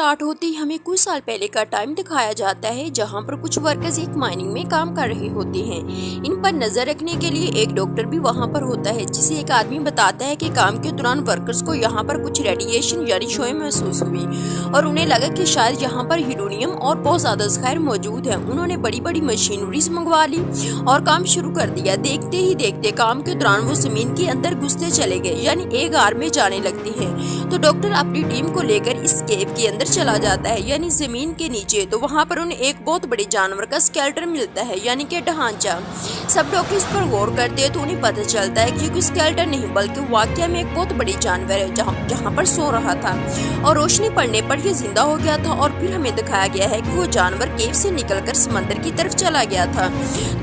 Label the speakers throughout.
Speaker 1: Start होते ही हमें कुछ साल पहले का टाइम दिखाया जाता है, जहां पर कुछ वर्कर्स एक माइनिंग में काम कर रहे होते हैं। इन पर नजर रखने के लिए एक डॉक्टर भी वहां पर होता है, जिसे एक आदमी बताता है कि काम के दौरान वर्कर्स को यहां पर कुछ रेडिएशन यानी शोएं महसूस हुई और उन्हें लगा कि शायद यहां पर यूरेनियम और बहुत ज्यादा जहर मौजूद है। उन्होंने बड़ी बड़ी मशीनरीज मंगवा ली और काम शुरू कर दिया। देखते ही देखते काम के दौरान वो जमीन के अंदर घुसते चले गए, यानी एक आर में जाने लगती है। तो डॉक्टर अपनी टीम को लेकर इस केव के अंदर चला जाता है, यानी जमीन के नीचे। तो वहाँ पर उन्हें एक बहुत बड़े जानवर का स्केलेटन मिलता है, यानी कि ढांचा। सब डॉक्टर इस पर गौर करते हैं तो उन्हें पता चलता है कि कोई स्केलेटन नहीं बल्कि वाकई में एक बहुत बड़ी जानवर है जहाँ पर सो रहा था और रोशनी पड़ने पर यह जिंदा हो गया था। और फिर हमें दिखाया गया है कि वो जानवर केव से निकलकर समंदर की तरफ चला गया था।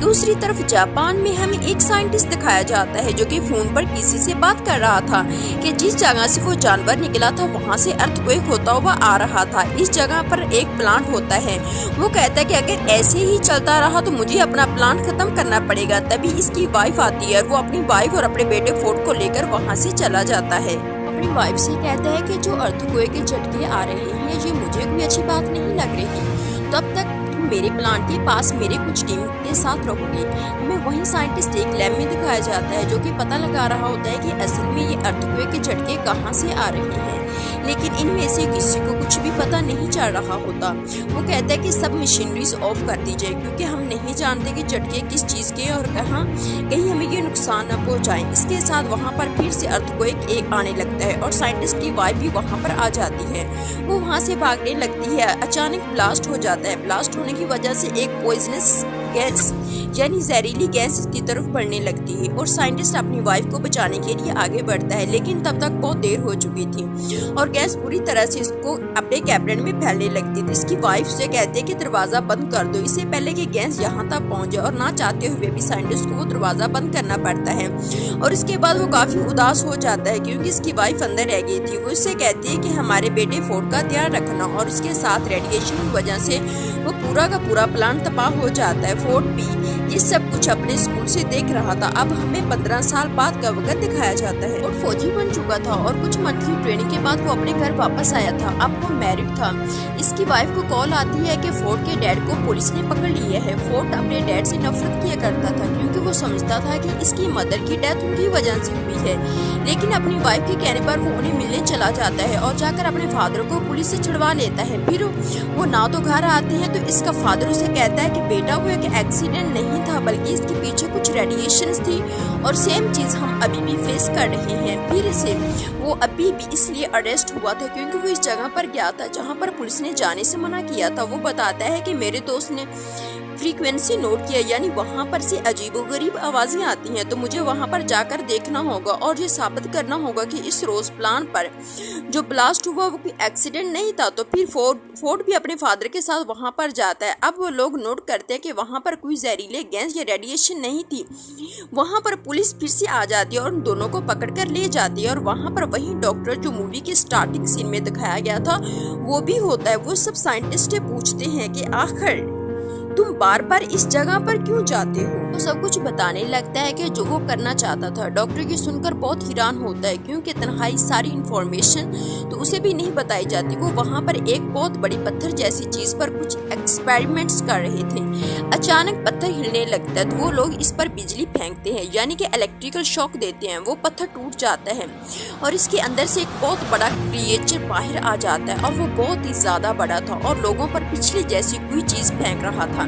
Speaker 1: दूसरी तरफ जापान में हमें एक साइंटिस्ट दिखाया जाता है जो कि फोन पर किसी से बात कर रहा था कि जिस जगह से वो जानवर निकला था वहाँ से अर्थक्वेक होता हुआ आ रहा था। इस जगह पर एक प्लांट होता है। वो कहता है कि अगर ऐसे ही चलता रहा तो मुझे अपना प्लांट खत्म करना पड़ेगा। तभी इसकी वाइफ आती है और वो अपनी वाइफ और अपने बेटे फोर्ड को लेकर वहाँ से चला जाता है। अपनी वाइफ से कहता है कि जो अर्थक्वेक के झटके आ रहे हैं ये मुझे कोई अच्छी बात नहीं लग रही। तब तक मेरे प्लांट के पास मेरे कुछ टीम के साथ रहोगे। हमें वही साइंटिस्ट एक लैब में दिखाया जाता है जो कि पता लगा रहा होता है कि असल में ये अर्थक्वेक के झटके कहाँ से आ रहे हैं, लेकिन इनमें से किसी को कुछ भी पता नहीं चल रहा होता। वो कहता है कि सब मशीनरीज ऑफ कर दी जाए क्योंकि हम नहीं जानते कि झटके किस चीज़ के और कहीं हमें ये नुकसान न पहुँचाए। इसके साथ वहाँ पर फिर से अर्थक्वेक एक आने लगता है और साइंटिस्ट की वाइफ भी वहाँ पर आ जाती है। वो वहाँ से भागने लगती है। अचानक ब्लास्ट हो जाता है। ब्लास्ट होने की वजह से एक पॉइजनस गैस यानी जहरीली गैस की तरफ बढ़ने लगती है और साइंटिस्ट अपनी वाइफ को बचाने के लिए आगे बढ़ता है, लेकिन तब तक बहुत देर हो चुकी थी और गैस पूरी तरह से इसको अपने कैबिनेट में फैलने लगती थी। इसकी वाइफ से कहते हैं कि दरवाजा बंद कर दो, इससे पहले कि गैस यहाँ तक पहुँचे। और ना चाहते हुए भी साइंटिस्ट को वो दरवाजा बंद करना पड़ता है और इसके बाद वो काफी उदास हो जाता है क्योंकि इसकी वाइफ अंदर रह गई थी। वो इससे कहती है कि हमारे बेटे फोर्ड का ध्यान रखना और उसके साथ रेडिएशन की वजह से वो पूरा का पूरा प्लांट तबाह हो जाता है। फोर्ड भी ये सब कुछ अपने स्कूल से देख रहा था। अब हमें 15 साल बाद का वक्त दिखाया जाता है और फौजी बन चुका था और कुछ मंथ की ट्रेनिंग के बाद वो अपने घर वापस आया था। अब वो मैरिड था। इसकी वाइफ को कॉल आती है कि फोर्ड के डैड को पुलिस ने पकड़ लिया है। फोर्ड अपने डैड से नफरत किया करता था क्योंकि वो समझता था कि इसकी मदर की डेथ उनकी वजह से हुई है, लेकिन अपनी वाइफ के कहने पर वो उन्हें मिलने चला जाता है और जाकर अपने फादर को पुलिस से छुड़वा लेता है। फिर वो ना तो घर आते हैं तो इसका फादर उसे कहता है कि बेटा वो एक एक्सीडेंट नहीं था बल्कि इसके पीछे कुछ रेडिएशंस थी और सेम चीज हम अभी भी फेस कर रहे हैं। फिर से वो अभी भी इसलिए अरेस्ट हुआ था क्योंकि वो इस जगह पर गया था जहां पर पुलिस ने जाने से मना किया था। वो बताता है कि मेरे दोस्त ने फ्रीक्वेंसी नोट किया, यानी वहाँ पर से अजीबोगरीब आवाजें आती हैं, तो मुझे वहाँ पर जाकर देखना होगा और ये साबित करना होगा कि इस रोज प्लान पर जो ब्लास्ट हुआ वो कोई एक्सीडेंट नहीं था। तो फिर फोर्ड भी अपने फादर के साथ वहाँ पर जाता है। अब वो लोग नोट करते हैं कि वहाँ पर कोई जहरीले गैस या रेडिएशन नहीं थी। वहाँ पर पुलिस फिर से आ जाती है और उन दोनों को पकड़ कर ले जाती है और वहाँ पर वही डॉक्टर जो मूवी के स्टार्टिंग सीन में दिखाया गया था वो भी होता है। वो सब साइंटिस्ट से पूछते हैं कि आखिर तुम बार बार इस जगह पर क्यों जाते हो। तो सब कुछ बताने लगता है कि जो वो करना चाहता था। डॉक्टर ये सुनकर बहुत हैरान होता है क्योंकि तन्हाई सारी इंफॉर्मेशन तो उसे भी नहीं बताई जाती। वो वहाँ पर एक बहुत बड़ी पत्थर जैसी चीज पर कुछ एक्सपेरिमेंट्स कर रहे थे। अचानक पत्थर हिलने लगता है तो वो लोग इस पर बिजली फेंकते हैं, यानी कि इलेक्ट्रिकल शॉक देते हैं। वो पत्थर टूट जाता है और इसके अंदर से एक बहुत बड़ा क्रिएचर बाहर आ जाता है और वो बहुत ही ज्यादा बड़ा था और लोगों पर पिछली जैसी कोई चीज फेंक रहा था।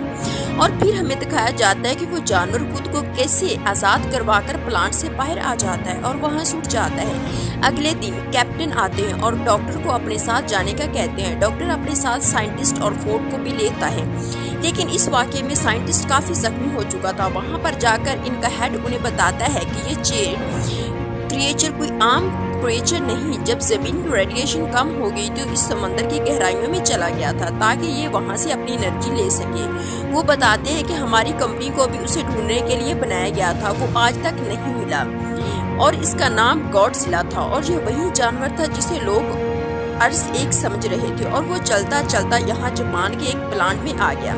Speaker 1: और फिर हमें दिखाया जाता है कि वो जानवर खुद को कैसे आजाद करवाकर प्लांट से बाहर आ जाता है और वहां छूट जाता है। अगले दिन कैप्टन आते हैं और डॉक्टर को अपने साथ जाने का कहते हैं। डॉक्टर अपने साथ साइंटिस्ट और फोर्ड को भी लेता है, लेकिन इस वाकये में साइंटिस्ट काफी जख्मी हो चुका था। वहां पर जाकर इनका हेड उन्हें बताता है कि ये क्रिएचर कोई आम क्रिएचर नहीं, जब जमीन की रेडिएशन कम हो गई तो इस समंदर की गहराइयों में चला गया था ताकि ये वहाँ से अपनी एनर्जी ले सके। वो बताते हैं कि हमारी कंपनी को भी उसे ढूंढने के लिए बनाया गया था, वो आज तक नहीं मिला और इसका नाम गॉडजिला था और ये वही जानवर था जिसे लोग अर्ज एक समझ रहे थे और वो चलता चलता यहाँ जापान के एक प्लांट में आ गया,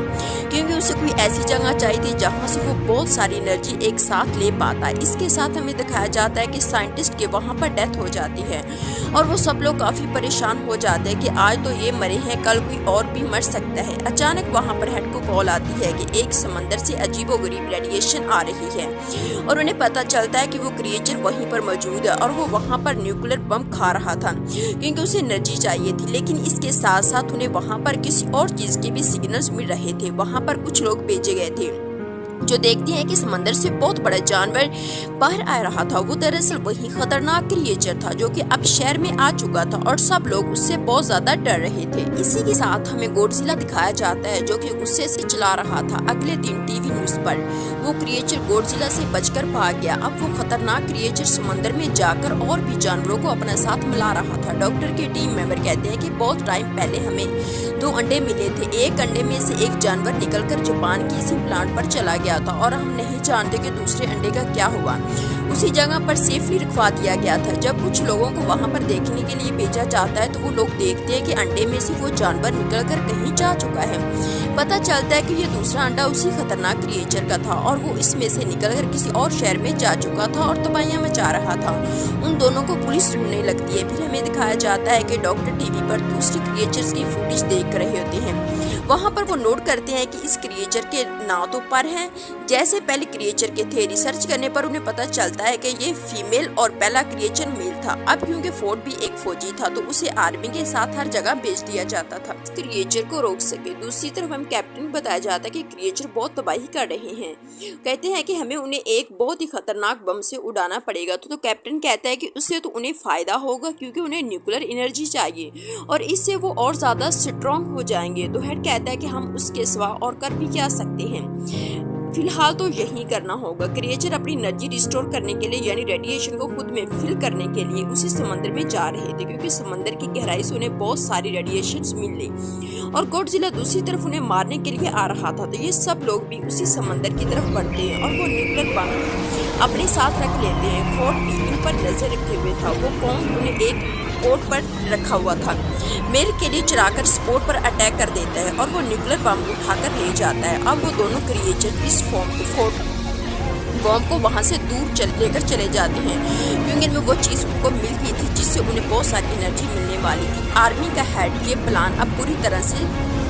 Speaker 1: क्योंकि उसे कोई ऐसी जगह चाहिए थी जहाँ से वो बहुत सारी एनर्जी एक साथ ले पाता है। इसके साथ हमें दिखाया जाता है कि साइंटिस्ट के वहाँ पर डेथ हो जाती है और वो सब लोग काफ़ी परेशान हो जाते हैं कि आज तो ये मरे हैं, कल कोई और भी मर सकता है। अचानक वहाँ पर हेड को कॉल आती है कि एक समंदर से अजीबोगरीब रेडिएशन आ रही है और उन्हें पता चलता है कि वो क्रिएचर वहीं पर मौजूद है और वो वहाँ पर न्यूक्लियर बम खा रहा था क्योंकि उसे एनर्जी चाहिए थी। लेकिन इसके साथ साथ उन्हें वहाँ पर किसी और चीज़ के भी सिग्नल्स मिल रहे थे। वहाँ पर कुछ लोग भेजे गए थे जो देखते हैं कि समंदर से बहुत बड़ा जानवर बाहर आ रहा था। वो दरअसल वही खतरनाक क्रिएचर था जो कि अब शहर में आ चुका था और सब लोग उससे बहुत ज्यादा डर रहे थे। इसी के साथ हमें गॉडजिला दिखाया जाता है जो कि गुस्से से चिल्ला रहा था। अगले दिन टीवी न्यूज पर वो क्रिएचर गॉडजिला से बचकर भाग गया। अब वो खतरनाक क्रिएचर समंदर में जाकर और भी जानवरों को अपने साथ मिला रहा था। डॉक्टर के टीम मेंबर कहते हैं कि बहुत टाइम पहले हमें 2 अंडे मिले थे। एक अंडे में से एक जानवर निकलकर जापान की इसी प्लांट पर चला गया था और हम नहीं जानते कि दूसरे अंडे का क्या हुआ। उसी जगह पर सेफली रखवा दिया गया था। जब कुछ लोगों को वहां पर देखने के लिए भेजा जाता है तो वो लोग देखते हैं कि अंडे में से वो जानवर निकलकर कहीं जा चुका है। पता चलता है कि ये दूसरा अंडा उसी खतरनाक क्रिएचर का था और वो इसमें से निकलकर किसी और शहर में जा चुका था और तबाहियां मचा रहा था। उन दोनों को पुलिस ढूंढने लगती है। फिर हमें दिखाया जाता है कि डॉक्टर टीवी पर दूसरे क्रिएचर्स की फुटेज देख रहे होते हैं। वहाँ पर वो नोट करते हैं कि इस क्रिएचर के ना तो पर हैं जैसे पहले क्रिएचर के थे। रिसर्च करने पर उन्हें पता चलता है कि ये फीमेल और पहला क्रिएचर मेल था। अब क्योंकि फोर्ड भी एक फौजी था तो उसे आर्मी के साथ हर जगह भेज दिया जाता था क्रिएचर को रोक सके। दूसरी तरफ हम कैप्टन बताया जाता है कि क्रिएचर बहुत तबाही कर रहे हैं। कहते हैं कि हमें उन्हें एक बहुत ही खतरनाक बम से उड़ाना पड़ेगा। तो कैप्टन कहता है कि उससे तो उन्हें फायदा होगा क्योंकि उन्हें न्यूक्लियर एनर्जी चाहिए और इससे वो और ज्यादा स्ट्रॉन्ग हो जाएंगे। तो हेड कहता है कि हम उसके सिवा और कर भी क्या सकते हैं, फिलहाल तो यही करना होगा। क्रिएचर अपनी एनर्जी रिस्टोर करने के लिए यानी रेडिएशन को खुद में फिल करने के लिए उसी समंदर में जा रहे थे क्योंकि समंदर की गहराई से उन्हें बहुत सारी रेडिएशन मिल गई और गॉडजिला दूसरी तरफ उन्हें मारने के लिए आ रहा था। तो ये सब लोग भी उसी समंदर की तरफ बढ़ते हैं और वो न्यूक्लियर बम अपने साथ रख लेते हैं। फोर्ड भी इन पर नजर रखे हुए था। वो कौन उन्हें एक स्पोर्ट पर रखा हुआ था मेल के लिए चढ़ाकर स्पोर्ट पर अटैक कर देता है और वो न्यूक्लियर बम उठाकर ले जाता है। अब वो दोनों क्रिएचर इस बॉम्ब को वहां से दूर लेकर चले जाते हैं क्योंकि इनमें वो चीज़ उनको मिल गई थी जिससे उन्हें बहुत सारी एनर्जी मिलने वाली थी। आर्मी का हेड ये प्लान अब पूरी तरह से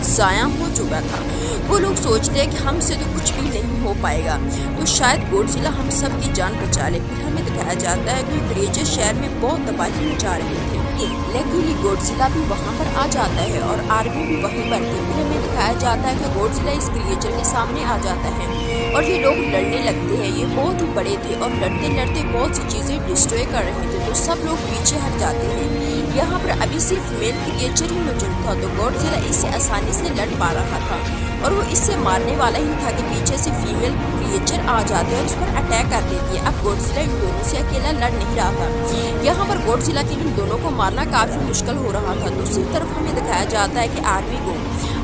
Speaker 1: ज़ाया हो चुका था। वो लोग सोचते हैं कि हमसे तो कुछ भी नहीं हो पाएगा तो शायद गॉडजिला हम सब की जान बचा ले। फिर हमें दिखाया जाता है कि क्रिएचर शहर में बहुत तबाही मचा रहे थे। लेकिन गॉडजिला भी वहाँ पर आ जाता है और आर्मी भी वहीं पर थी। फिर हमें दिखाया जाता है कि गॉडजिला इस क्रिएचर के सामने आ जाता है और ये लोग लड़ने लगते हैं। ये बहुत ही बड़े थे और लड़ते लड़ते बहुत सी चीज़ें डिस्ट्रॉय कर रहे थे तो सब लोग पीछे हट जाते हैं। यहाँ पर अभी सिर्फ मेल क्रिएचर ही मौजूद था तो गॉडजिला इससे आसानी से लड़ पा रहा था और वो इससे मारने वाला ही था कि पीछे से फीमेल क्रिएचर आ जाते हैं और उस पर अटैक कर देती है। अब गॉडजिला इन दोनों से अकेला लड़ नहीं रहा था। यहाँ पर गॉडजिला के इन दोनों को मारना काफी मुश्किल हो रहा था। दूसरी तरफ हमें दिखाया जाता है कि आर्मी को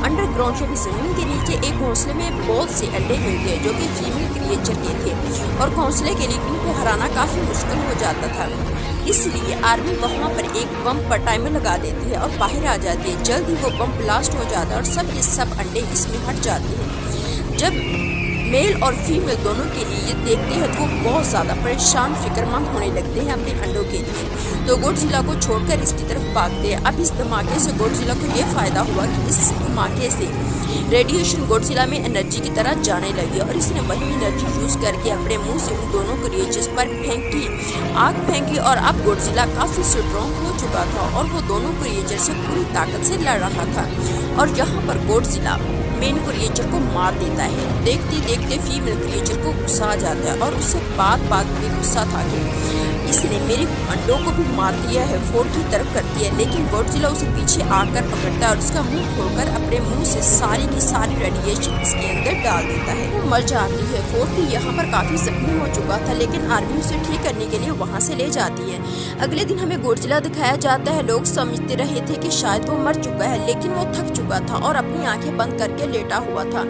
Speaker 1: अंडरग्राउंड यानी जमीन के नीचे एक घोंसले में बहुत से अंडे मिलते हैं जो कि फीमेल क्रिएचर के थे और घोंसले के लिए इनको हराना काफी मुश्किल हो जाता था। इसलिए आर्मी वहाँ पर एक बम पर टाइमर लगा देती है और बाहर आ जाती है। जल्द ही वो बम ब्लास्ट हो जाता है और सब के सब अंडे इसमें हट जाते हैं। जब मेल और फीमेल दोनों के लिए ये देखते हैं तो वो बहुत ज़्यादा परेशान फिक्रमंद होने लगते हैं अपने अंडों के लिए। तो गॉडजिला को छोड़कर इसकी तरफ भागते हैं। अब इस धमाके से गॉडजिला को ये फायदा हुआ कि इस धमाके से रेडिएशन गॉडजिला में एनर्जी की तरह जाने लगी और इसने वही एनर्जी यूज करके अपने मुंह से उन दोनों क्रिएचर्स पर आग फेंकी और अब गॉडजिला काफी स्ट्रॉन्ग हो चुका था और वो दोनों क्रिएचर से पूरी ताकत से लड़ रहा था। और यहाँ पर गॉडजिला मेन क्रिएचर को मार देता है। देखते देखते फीमेल क्रिएचर को गुस्सा आ जाता है और उससे बात में गुस्सा था कि इसने मेरे अंडों को भी मार दिया है। फोर्ड की तरफ करती है लेकिन गॉडजिला उसे पीछे आकर पकड़ता है और उसका मुंह खोलकर अपने मुंह से सारी की सारी रेडिएशन इसके अंदर डाल देता है। वो मर जाती है। फोर्ड भी यहाँ पर काफी जख्मी हो चुका था लेकिन आर्मी उसे ठीक करने के लिए वहाँ से ले जाती है। अगले दिन हमें गॉडजिला दिखाया जाता है। लोग समझते रहे थे कि शायद वो मर चुका है लेकिन वो थक चुका था और अपनी आंखें बंद करके नीचे लेटा हुआ था।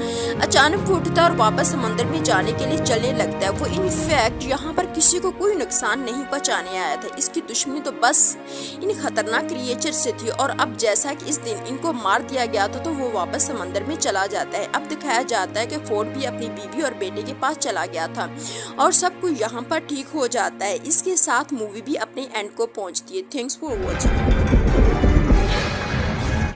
Speaker 1: अचानक वो उठता है और वापस समंदर में जाने के लिए चलने लगता है। वो इनफैक्ट यहाँ पर किसी को कोई नुकसान नहीं पहुँचाने आया था। इसकी दुश्मनी तो बस इन खतरनाक क्रिएचर से थी। और अब जैसा कि इस दिन इनको मार दिया गया था तो वो वापस समंदर में चला जाता है। अब दिखाया जाता है कि फोर्ड भी अपनी बीवी और बेटे के पास चला गया था और सब कुछ यहाँ पर ठीक हो जाता है। इसके साथ मूवी भी अपने एंड को पहुँचती है। Thanks for watching.